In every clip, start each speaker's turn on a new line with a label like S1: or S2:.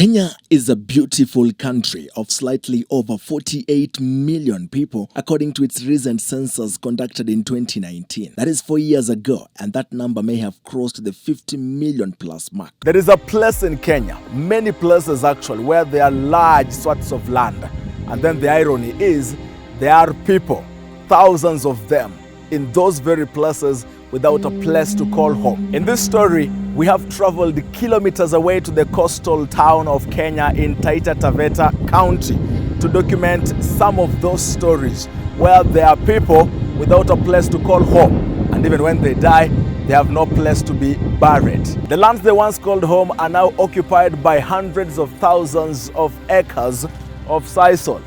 S1: Kenya is a beautiful country of slightly over 48 million people, according to its recent census conducted in 2019. That is 4 years ago, and that number may have crossed the 50 million plus mark. There is a place in Kenya, many places actually, where there are large swathes of land. And then the irony is, there are people, thousands of them, in those very places without a place to call home. In this story, we have traveled kilometers away to the coastal town of Kenya in Taita Taveta County to document some of those stories where there are people without a place to call home. And even when they die, they have no place to be buried. The lands they once called home are now occupied by hundreds of thousands of acres of sisal.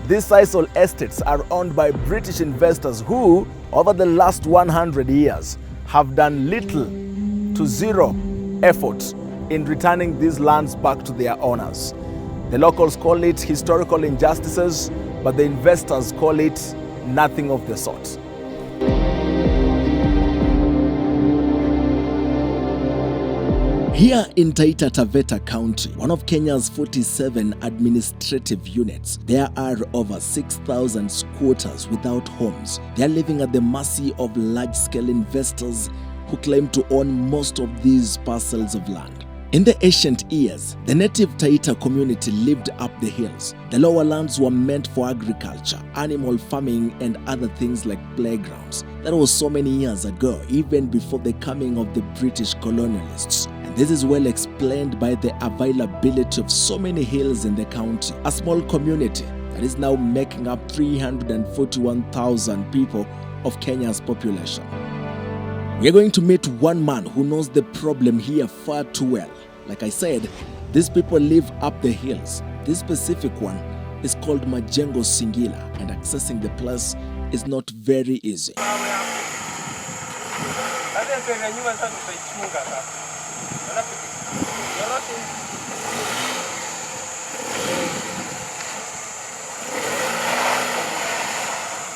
S1: These sisal estates are owned by British investors who, over the last 100 years, have done little to zero effort in returning these lands back to their owners. The locals call it historical injustices, but the investors call it nothing of the sort. Here in Taita Taveta County, one of Kenya's 47 administrative units, there are over 6,000 squatters without homes. They are living at the mercy of large-scale investors who claim to own most of these parcels of land. In the ancient years, the native Teita community lived up the hills. The lower lands were meant for agriculture, animal farming, and other things like playgrounds. That was so many years ago, even before the coming of the British colonialists. And this is well explained by the availability of so many hills in the county, a small community that is now making up 341,000 people of Kenya's population. We are going to meet one man who knows the problem here far too well. Like I said, these people live up the hills. This specific one is called Majengo Singila, and accessing the place is not very easy.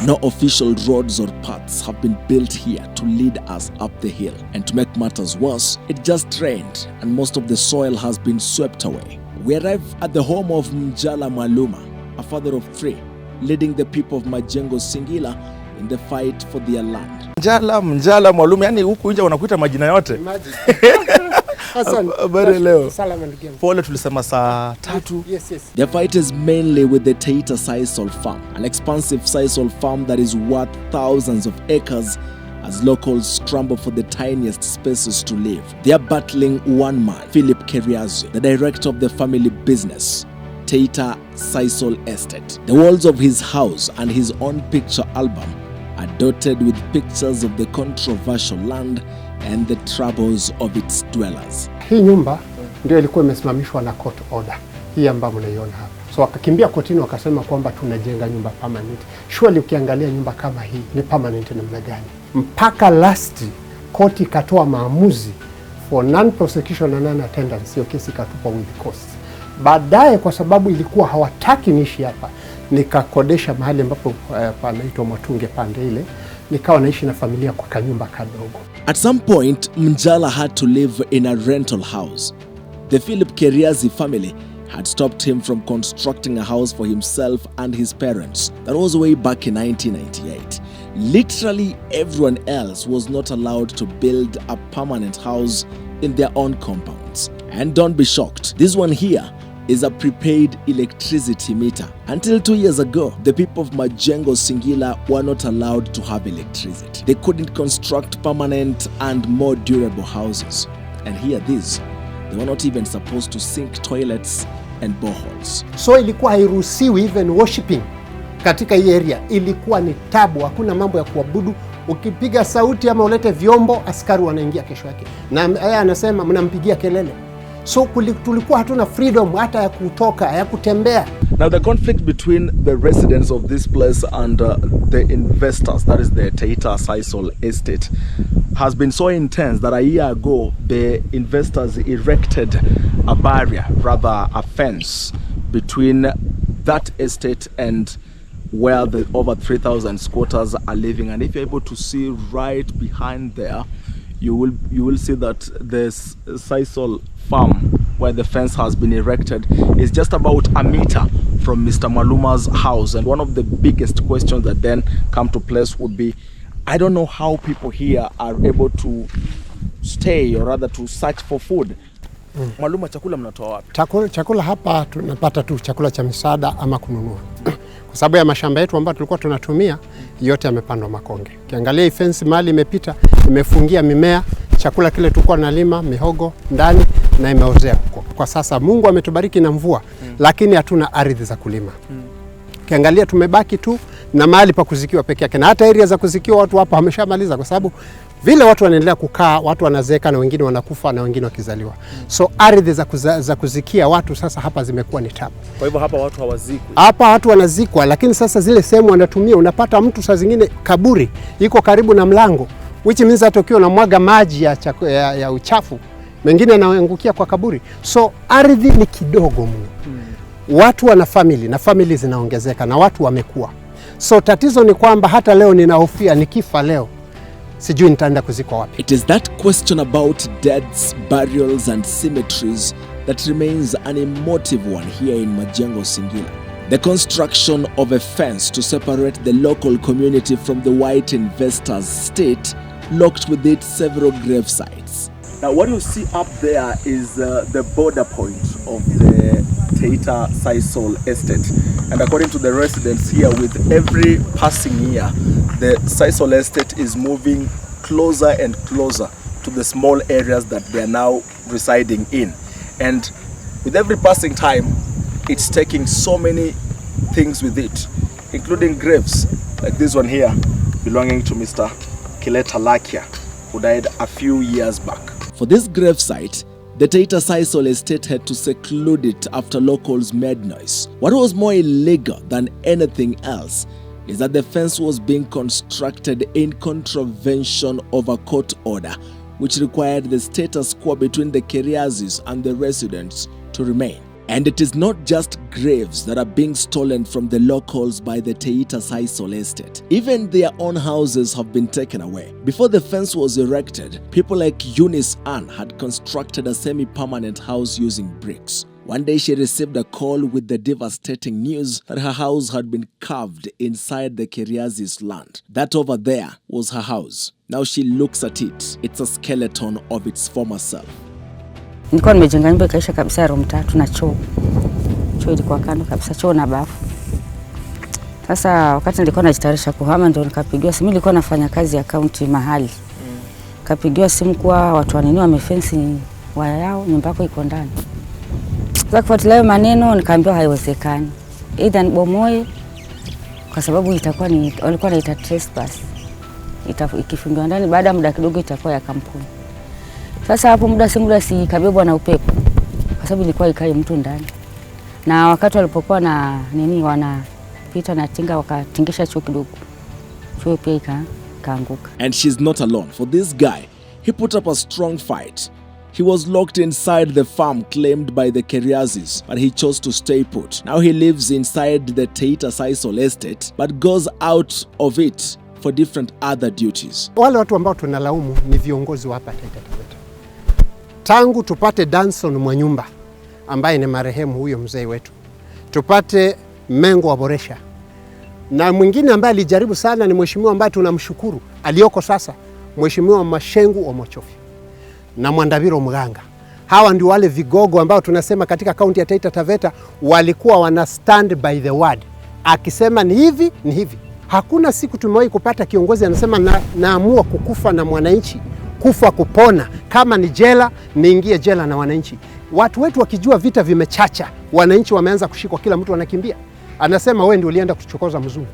S1: No official roads or paths have been built here to lead us up the hill. And to make matters worse, it just rained and most of the soil has been swept away. We arrive at the home of Mnjala Mwaluma, a father of three, leading the people of Majengo Singila in the fight for their land. Mnjala Mwaluma, yani huku nje wanakuita majina yote. Habari leo. Pole tulisema saa 3.
S2: Yes.
S1: The fight is mainly with the Teita sisal farm, an expansive sisal farm that is worth thousands of acres as locals scramble for the tiniest spaces to live. They are battling one man, Keriazy, the director of the family business, Teita Sisal Estate. The walls of his house and his own picture album are dotted with pictures of the controversial land and the troubles of its dwellers.
S2: Hii nyumba ndio ilikuwa imesimamishwa na court order. Hii ambayo mnaiona hapa. So wakakimbia kotini wakasema kwamba tunajenga nyumba permanent. Surely ukiangalia nyumba kama hii ni permanent namna gani? Mpaka last court ikatoa maamuzi for non-prosecution and non-attendance, hiyo kesi ikatupwa with costs. Baadaye kwa sababu ilikuwa hawataki niishi hapa, nikakodesha mahali ambapo panaitwa Matunge pande ile, nikawa naishi na familia kwa kanyumba kadogo.
S1: At some point, Mnjala had to live in a rental house. The Keriazy family had stopped him from constructing a house for himself and his parents. That was way back in 1998. Literally everyone else was not allowed to build a permanent house in their own compounds. And don't be shocked, this one here is a prepaid electricity meter. Until 2 years ago, the people of Majengo Singila were not allowed to have electricity. They couldn't construct permanent and more durable houses. And here these, they were not even supposed to sink toilets and boreholes.
S2: So ilikuwa hairuhusiwi even worshiping katika hii area. Ilikuwa ni tabu, hakuna mambo ya kuabudu. Ukipiga sauti ama ulete vyombo, askari wanaingia kesho yake. Na yeye anasema mnampigia kelele. So tulikuwa hatuna freedom hata ya kutoka, ya kutembea.
S1: Now the conflict between the residents of this place and the investors, that is the Teita Sisal Estate, has been so intense that a year ago the investors erected a barrier, rather a fence, between that estate and where the over 3,000 squatters are living. And if you're able to see right behind there, you will see that this sisal farm where the fence has been erected is just about a meter from Mr. Mwaluma's house. And one of the biggest questions that then come to place would be, I don't know how people here are able to stay or rather to search for food. Mwaluma, chakula mnatoa wapi?
S2: Chakula hapa tunapata tu chakula cha misaada ama kununua. Kwa sababu ya mashamba yetu ambayo tulikuwa tunatumia yote yamepandwa makonge. Ukiangalia fence mali imepita, imefungia mimea, chakula kile tulikuwa tunalima mihogo ndani na imeozea huko. Kwa sasa Mungu ametubariki na mvua, lakini hatuna ardhi za kulima. Ukiangalia tumebaki tu na mahali pa kuzikiwa peke yake. Na hata area za kuzikiwa watu hapa wameshamaliza, kwa sababu vile watu wanaendelea kukaa, watu wanazeeka na wengine wanakufa na wengine wakizaliwa. So ardhi za kuzikia watu sasa hapa zimekuwa ni tabu.
S1: Kwa hivyo hapa watu hawazikwi.
S2: Hapa watu wanazikwa, lakini sasa zile sehemu wanatumia, unapata mtu saa zingine kaburi iko karibu na mlango, which means hata ukiwa unamwaga maji ya uchafu mengine yanaangukia kwa kaburi. So ardhi ni kidogo mno. Watu wana family na family zinaongezeka na watu wamekuwa. So tatizo ni kwamba hata leo ninahofia nikifa leo sijui nitaenda kuzikwa wapi.
S1: It is that question about deaths, burials and cemeteries that remains an emotive one here in Majengo Singila. The construction of a fence to separate the local community from the white investors' state locked with it several grave sites. Now what you see up there is the border point of the Teita sisal estate, and according to the residents here, with every passing year the sisal estate is moving closer and closer to the small areas that they are now residing in, and with every passing time it's taking so many things with it, including graves like this one here belonging to Mr. Keriazy, who died a few years back. For this grave site, the Taita sisal estate had to seclude it after locals made noise. What was more illegal than anything else is that the fence was being constructed in contravention of a court order, which required the status quo between the Keriazys and the residents to remain. And it is not just graves that are being stolen from the locals by the Taita sisal estate. Even their own houses have been taken away. Before the fence was erected, people like Eunice Ann had constructed a semi-permanent house using bricks. One day she received a call with the devastating news that her house had been carved inside the Keriazy's land. That over there was her house. Now she looks at it. It's a skeleton of its former self.
S3: Nilikuwa nimejenga nyumba ikaisha kabisa room 3 na choo. Choo ilikuwa kando kabisa, choo na bafu. Sasa wakati nilikuwa najitayarisha kuhama ndio nikapigiwa simu. Nilikuwa nafanya kazi ya county mahali. Kapigiwa simu kwa watu wanini wamefence waya yao, nyumba yako iko ndani. Sasa kufuatilia maneno nikaambiwa haiwezekani. Either nibomoe kwa sababu itakuwa ni walikuwa wanaita trespass. Ikifungiwa ndani baada ya muda kidogo itakuwa ya kampuni. Sasa hapo muda si kabebwa na upepo, kwa sababu ilikuwa ikai mtu ndani. Na wakati walipokuwa na nini wanapita na tinga wakatingisha choo kidogo, choo pia ikaanguka.
S1: And she's not alone. For this guy, he put up a strong fight. He was locked inside the farm claimed by the Keriazys, but he chose to stay put. Now he lives inside the Taita sisal estate, but goes out of it for different other duties.
S2: Wale watu ambao tunalaumu ni viongozi wa hapa Taita Taveta. Tangu tupate Danson Mwanyumba ambaye ni marehemu huyo mzee wetu, tupate Mengo wa Boresha, na mwingine ambaye alijaribu sana ni mheshimiwa ambaye tunamshukuru alioko sasa, mheshimiwa Mashengu Omochofi na Mwandaviro Mganga. Hawa ndio wale vigogo ambao tunasema katika kaunti ya Taita Taveta walikuwa wana stand by the word. Akisema ni hivi, ni hivi. Hakuna siku tumewahi kupata kiongozi anasema naamua kukufa na mwananchi, kufa kupona. Kama ni jela, niingie jela na wananchi. Watu wetu wakijua vita vimechacha, wananchi wameanza kushikwa, kila mtu anakimbia. Anasema wewe ndio ulienda kuchokoza mzungu.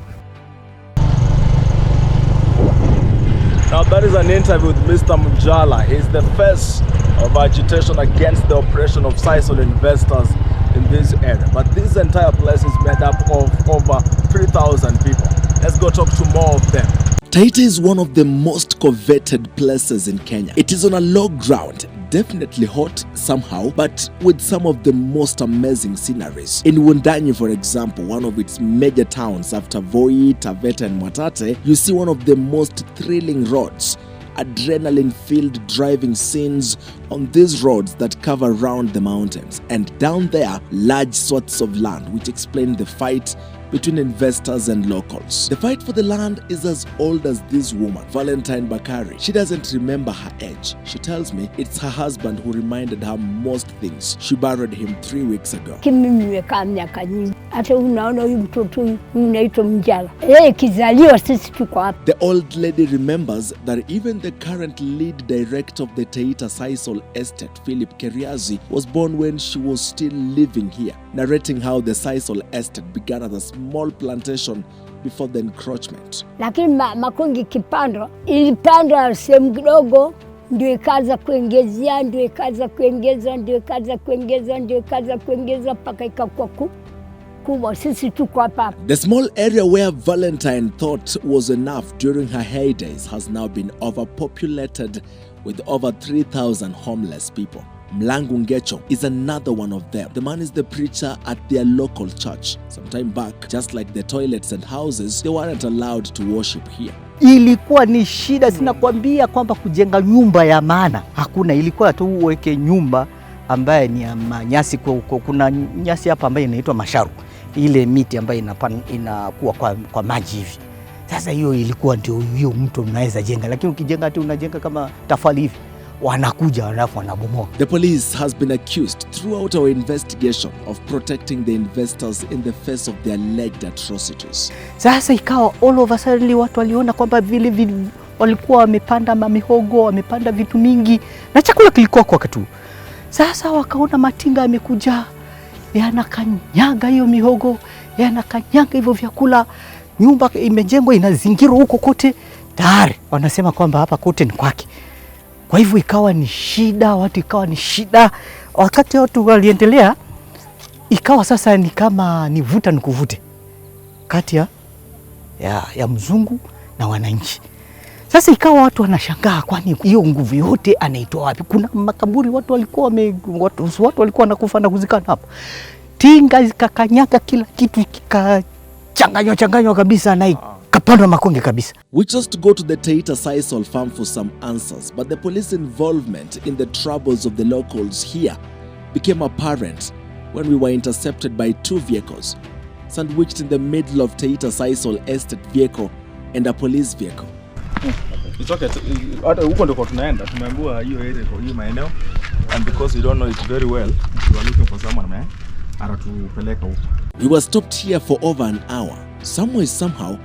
S1: Now that is an interview with Mr. Mnjala. He's the face of agitation against the oppression of sisal investors in this area. But this entire place is made up of over 3,000 people. Let's go talk to more of them. Taita is one of the most coveted places in Kenya. It is on a low ground, definitely hot somehow, but with some of the most amazing sceneries. In Wundanyi, for example, one of its major towns after Voi, Taveta and Mwatate, you see one of the most thrilling roads. adrenaline-filled driving scenes on these roads that cover around the mountains. And down there, large swaths of land, which explain the fight between investors and locals. The fight for the land is as old as this woman, Valentine Bakari. She doesn't remember her age. She tells me it's her husband who reminded her most things. She buried him 3 weeks ago.
S4: Hata unaona huyu mtoto huyu unaitwa Mnjala. Yeye kizaliwa sisi tuko hapa.
S1: The old lady remembers that even the current lead director of the Teita Sisal estate, Philip Keriazy, was born when she was still living here, narrating how the Sisal estate began as a small plantation before the encroachment.
S4: Lakini makongi kipando ilipanda sehemu kidogo, ndio ikaanza kuongezea, ndio ikaanza kuongeza, ndio ikaanza kuongeza, ndio ikaanza kuongeza mpaka ikakuwa kubwa.
S1: The small area where Valentine thought was enough during her heydays has now been overpopulated with over 3,000 homeless people. Mlangu Ngecho is another one of them. The man is the preacher at their local church. Some time back, just like the toilets and houses, they weren't allowed to worship here.
S5: Ilikuwa ni shida, sinakwambia kwamba kujenga nyumba ya maana hakuna. Ilikuwa tu uweke nyumba ambaye ni ya manyasi. Kuna nyasi hapa ambaye inaitwa masharu, ile miti ambayo inakuwa kwa maji hivi. Sasa hiyo ilikuwa ndio hiyo mtu mnaweza jenga, lakini ukijenga ati unajenga kama tafali hivi, wanakuja alafu wanabomoa.
S1: The police has been accused throughout our investigation of protecting the investors in the face of their alleged atrocities.
S5: Sasa ikawa all of a sudden watu waliona kwamba vile walikuwa wamepanda mihogo, wamepanda vitu mingi na chakula kilikuwa kwa wakati. Sasa wakaona matinga yamekuja, yanakanyaga hiyo mihogo, yanakanyaga hivyo vyakula, nyumba imejengwa inazingirwa huko kote, tayari wanasema kwamba hapa kote ni kwake. Kwa hivyo ikawa ni shida, watu ikawa ni shida. Wakati watu waliendelea, ikawa sasa ni kama ni vuta ni kuvute kati ya mzungu na wananchi. Sasa ikawa watu wanashangaa, kwani hiyo nguvu yote anaitoa wapi? Kuna makaburi watu walikuwa wanakufa na kuzikana hapo. Tinga zikakanyaga kila kitu, kikachanganywa kabisa na kapandwa makonge kabisa.
S1: We just go to the Taita Sisal farm for some answers, but the police involvement in the troubles of the locals here became apparent when we were intercepted by 2 vehicles, sandwiched in the middle of Taita Sisal estate vehicle and a police vehicle.
S6: It's okay. Hata huko ndiko tunaenda. Tumeambiwa hiyo area kwa hiyo maeneo, and because we don't know it very well, we are looking for someone atatupeleka huko.
S1: We were stopped here for over an hour. Somehow,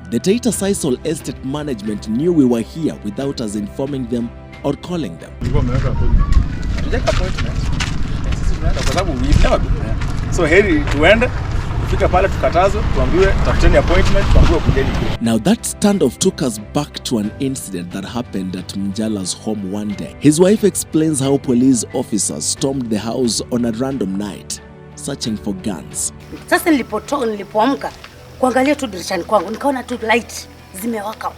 S1: the Taita Sisal estate management knew we were here without us informing them or calling them.
S6: So heri tuende, tufike pale tukatazwe, tuambiwe tafuteni appointment, tuambiwe kujeni.
S1: Now that standoff took us back to an incident that happened at Mnjala's home one day. His wife explains how police officers stormed the house on a random night, searching for guns.
S7: Sasa nilipoamka kuangalia tu dirishani kwangu, nikaona tu light zimewaka.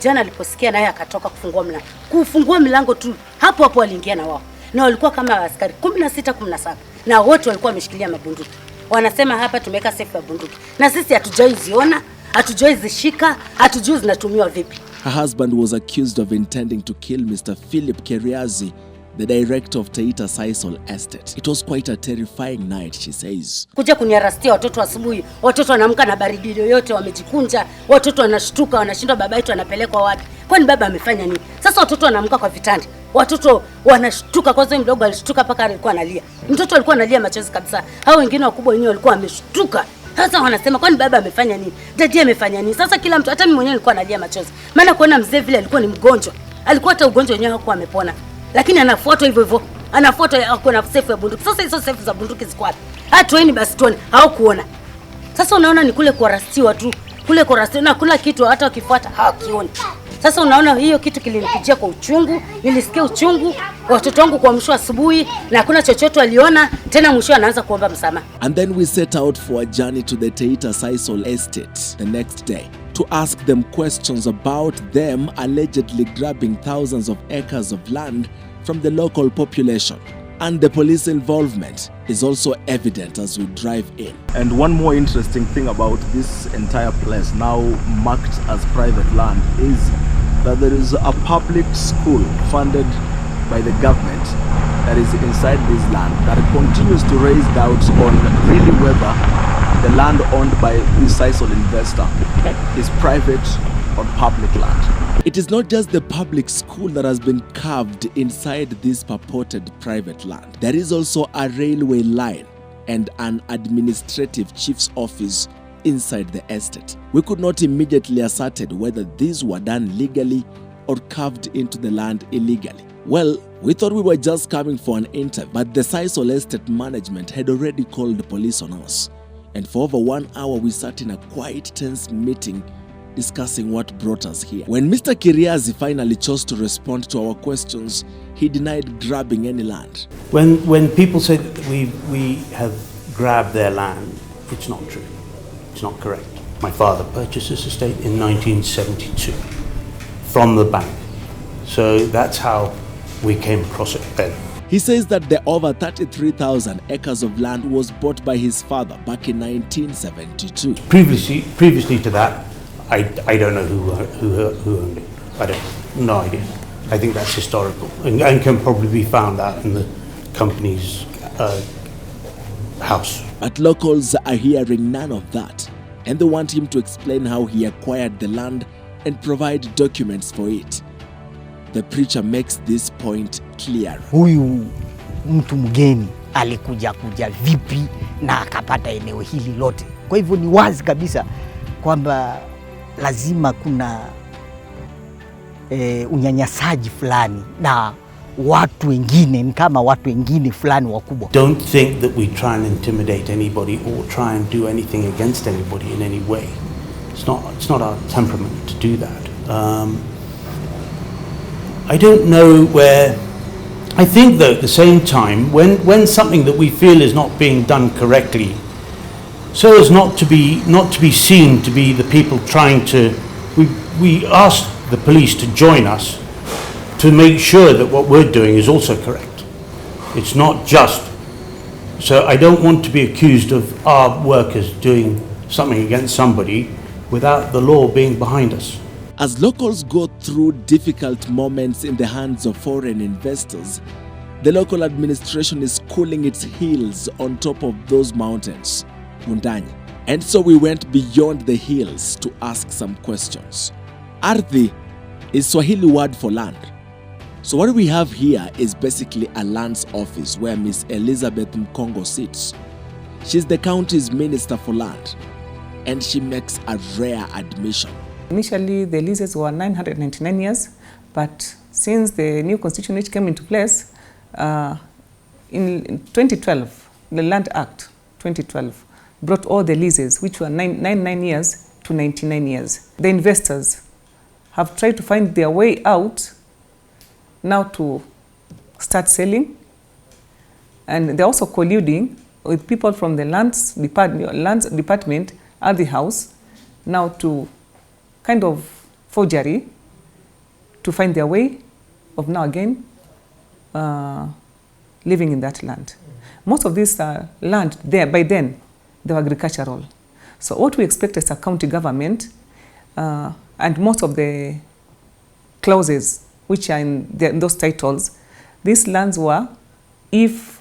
S7: Jana aliposikia naye akatoka kufungua milango tu, hapo aliingia na wao. Na walikuwa kama askari 16 17, na wote walikuwa wameshikilia mabunduki. Wanasema hapa tumeweka safe ya bunduki, na sisi hatujui ziona, hatujui zishika, hatujui zinatumiwa vipi.
S1: Her husband was accused of intending to kill Mr. Philip Keriazy, the director of Teita Sisal estate. It was quite a terrifying night, she says.
S7: Kuja kuniarastia watoto asubuhi, watoto wanaamka na baridi yoyote, wamejikunja, watoto wanashtuka, wanashindwa baba yetu anapelekwa wapi? Kwani baba amefanya nini? Sasa watoto wanaamka kwa vitanda. Watoto wanashtuka, kwanza mdogo alishtuka paka alikuwa analia. Mtoto alikuwa analia machozi kabisa. Hao wengine wakubwa wenyewe walikuwa wameshtuka. Sasa wanasema kwani baba amefanya nini? Dadi amefanya nini? Sasa kila mtu, hata mimi mwenyewe nilikuwa analia machozi. Maana kuona mzee vile alikuwa ni mgonjwa. Alikuwa hata ugonjwa wenyewe hakuwa amepona. Lakini anafuatwa hivyo. Anafuatwa ako na safe ya bunduki. Sasa hizo safe za bunduki ziko wapi? Hatueni basi tuone, hawakuona. Sasa unaona ni kule kuarastiwa tu. Kule kuarastiwa na kula kitu hata wakifuata hawakioni. Sasa unaona hiyo kitu kilinipijia kwa uchungu, nilisikia uchungu, watoto wangu kuamshwa asubuhi na hakuna chochote aliona, tena mwisho anaanza kuomba msamaha.
S1: And then we set out for a journey to the Teita Sisal estate the next day to ask them questions about them allegedly grabbing thousands of acres of land from the local population. And the police involvement is also evident as we drive in.
S6: And one more interesting thing about this entire place now marked as private land is
S1: that there is a public school funded by the government that is inside this land that continues to raise doubts on really whether the land owned by this sisal investor is private or public land. It is not just the public school that has been carved inside this purported private land. There is also a railway line and an administrative chief's office inside the estate. We could not immediately ascertain whether these were done legally or carved into the land illegally. Well, we thought we were just coming for an interview, but the sisal estate management had already called the police on us. And for over 1 hour, we sat in a quite tense meeting discussing what brought us here. When Mr. Keriazy finally chose to respond to our questions, he denied grabbing any land.
S8: When people say that we have grabbed their land, it's not true. It's not correct. My father purchased this estate in 1972 from the bank. So that's how we came across it then.
S1: He says that the over 33,000 acres of land was bought by his father back in 1972.
S8: Previously to that, I don't know who owned it. I don't, no idea. I think that's historical and can probably be found out in the company's house.
S1: But locals are hearing none of that, and they want him to explain how he acquired the land and provide documents for it. The preacher makes this point clear.
S5: Huyu mtu mgeni alikuja vipi na akapata eneo hili lote. Kwa hivyo ni wazi kabisa kwamba lazima kuna unyanyasaji fulani na watu wengine, ni kama watu wengine fulani wakubwa.
S8: Don't think that we try and intimidate anybody or try and do anything against anybody in any way. It's not our temperament to do that. I don't know where. I think though at the same time, when something that we feel is not being done correctly, so as not to be seen to be the people trying to, we ask the police to join us to make sure that what we're doing is also correct. It's not just. So I don't want to be accused of our workers doing something against somebody without the law being behind us.
S1: As locals go through difficult moments in the hands of foreign investors, the local administration is cooling its heels on top of those mountains, Mundanya. And so we went beyond the hills to ask some questions. Ardhi is Swahili word for land. So what we have here is basically a lands office where Miss Elizabeth Mkongo sits. She's the county's minister for land, and she makes a rare admission.
S9: Initially, the leases were 999 years, but since the new constitution which came into place, in 2012, the Land Act 2012 brought all the leases, which were 99 years to 99 years. The investors have tried to find their way out now to start selling, and they're also colluding with people from the lands department at the house now to kind of forgery to find their way of now again living in that land. Most of this land there, by then, they were agricultural. So what we expect as a county government, and most of the clauses which are in those titles, these lands were, if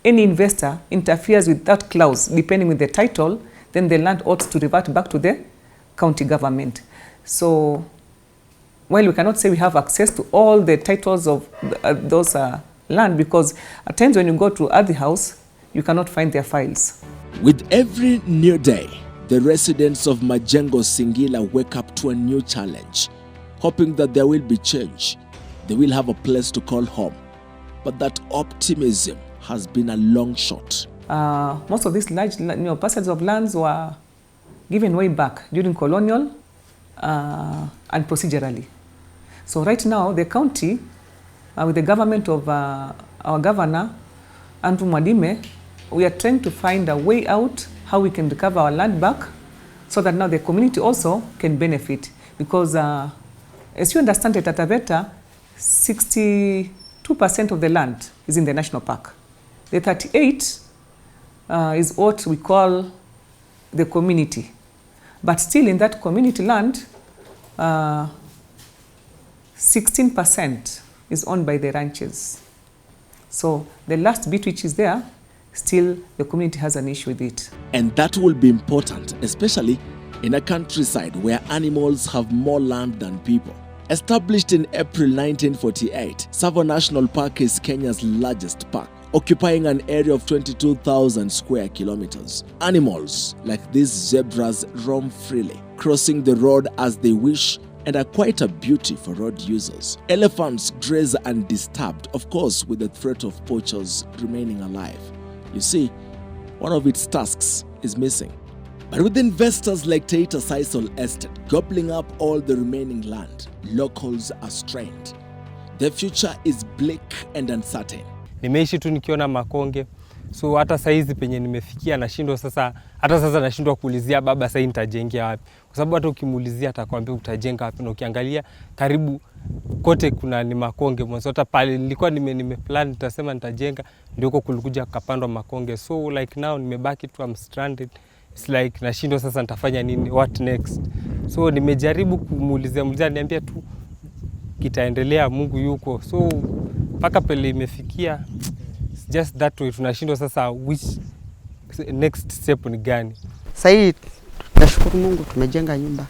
S9: any investor interferes with that clause, depending with the title, then the land ought to revert back to the county government. So while we cannot say we have access to all the titles of those land, because at times when you go to the house, you cannot find their files.
S1: With every new day, the residents of Majengo Singila wake up to a new challenge, hoping that there will be change. They will have a place to call home. But that optimism has been a long shot.
S9: Most of these large parcels of lands were given way back during colonial and procedurally. So right now, the county, with the government of our governor, Andrew Mwadime, we are trying to find a way out how we can recover our land back so that now the community also can benefit. Because as you understand, Taita Taveta, 62% of the land is in the national park. The 38 is what we call the community. But still in that community land, 16% is owned by the ranches. So the last bit which is there, still the community has an issue with it.
S1: And that will be important, especially in a countryside where animals have more land than people. Established in April 1948, Tsavo National Park is Kenya's largest park, occupying an area of 22,000 square kilometers. Animals like these zebras roam freely, crossing the road as they wish and are quite a beauty for road users. Elephants graze undisturbed, of course with the threat of poachers remaining alive. You see, one of its tusks is missing. But with investors like Taita Sisal Estate gobbling up all the remaining land, locals are strained. The future is bleak and uncertain.
S10: Nimeishi tu nikiona makonge, so hata saizi penye nimefikia nashindwa sasa, hata sasa nashindwa kuulizia baba sasa nitajengea wapi, kwa sababu hata ukimuulizia atakwambia utajenga wapi, na ukiangalia karibu kote kuna ni makonge. Mwanzo hata pale nilikuwa nimeplan nitasema nitajenga, ndio huko kulikuja kapandwa makonge. So like now nimebaki tu, I'm stranded. It's like nashindwa sasa nitafanya nini, what next. So nimejaribu kumuulizia niambia tu kitaendelea, Mungu yuko. So paka pele imefikia, it's just that way, tunashindwa sasa which next step ni gani.
S11: Sasa nashukuru Mungu tumejenga nyumba.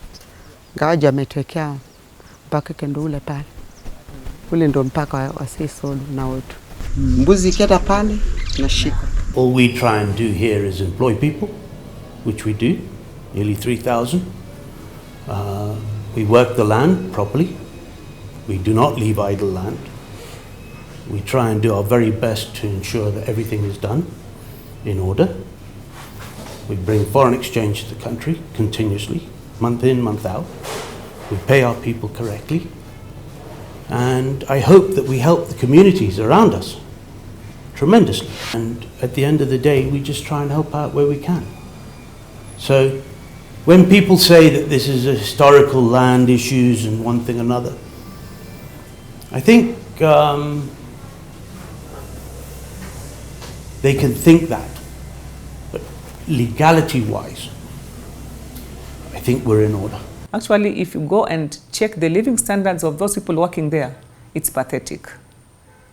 S11: Ngawaje ametuwekea mpaka kendo ule pale. Ule ndo mpaka wa sisal na wetu. Mbuzi kieta pale nashika.
S8: All we try and do here is employ people, which we do, nearly 3,000. We work the land properly. We do not leave idle land. We try and do our very best to ensure that everything is done in order. We bring foreign exchange to the country continuously, month in, month out. We pay our people correctly. And I hope that we help the communities around us tremendously. And at the end of the day, we just try and help out where we can. So when people say that this is a historical land issues and one thing or another, I think they can think that, but legality-wise, I think we're in order.
S9: Actually, if you go and check the living standards of those people working there, it's pathetic.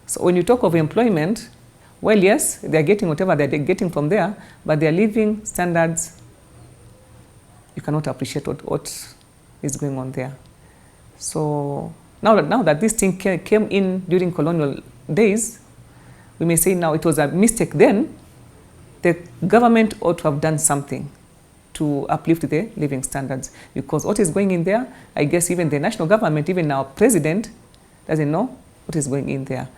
S9: So when you talk of employment, well, yes, they're getting whatever they're getting from there, but their living standards, you cannot appreciate what is going on there. So now that this thing came in during colonial days, we may say now it was a mistake then. The government ought to have done something to uplift the living standards, because what is going in there, I guess even the national government, even our president, doesn't know what is going in there.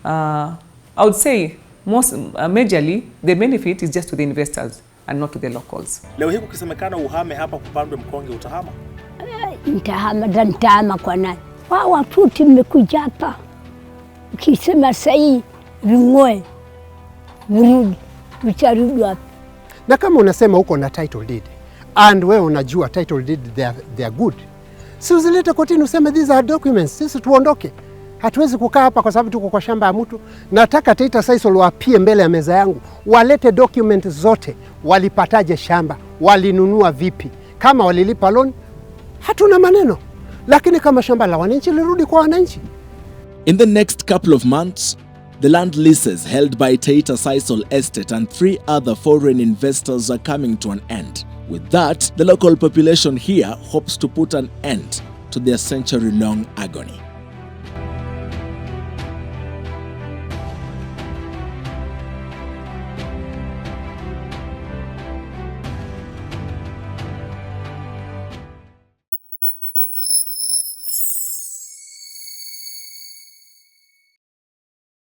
S9: I would say most majorly the benefit is just to the investors and not to the locals.
S6: Leo hii kukisemekana uhame hapa kupandwe mkonge, utahama?
S4: Nitahama kwa nani? Watu tumekuja hapa. Ukisema sahi ving'oe virudi, vitarudi wapi?
S2: Na kama unasema uko na title deed and wewe unajua title deed they are good, si uzilete kotini useme these are documents, sisi tuondoke. Hatuwezi kukaa hapa kwa sababu tuko kwa shamba ya mtu. Nataka Taita Sisal wapie mbele ya meza yangu, walete document zote, walipataje shamba, walinunua vipi, kama walilipa loan, hatuna maneno. Lakini kama shamba la wananchi lirudi kwa wananchi.
S1: In the next couple of months, the land leases held by Taita Sisal Estate and 3 other foreign investors are coming to an end. With that, the local population here hopes to put an end to their century-long agony.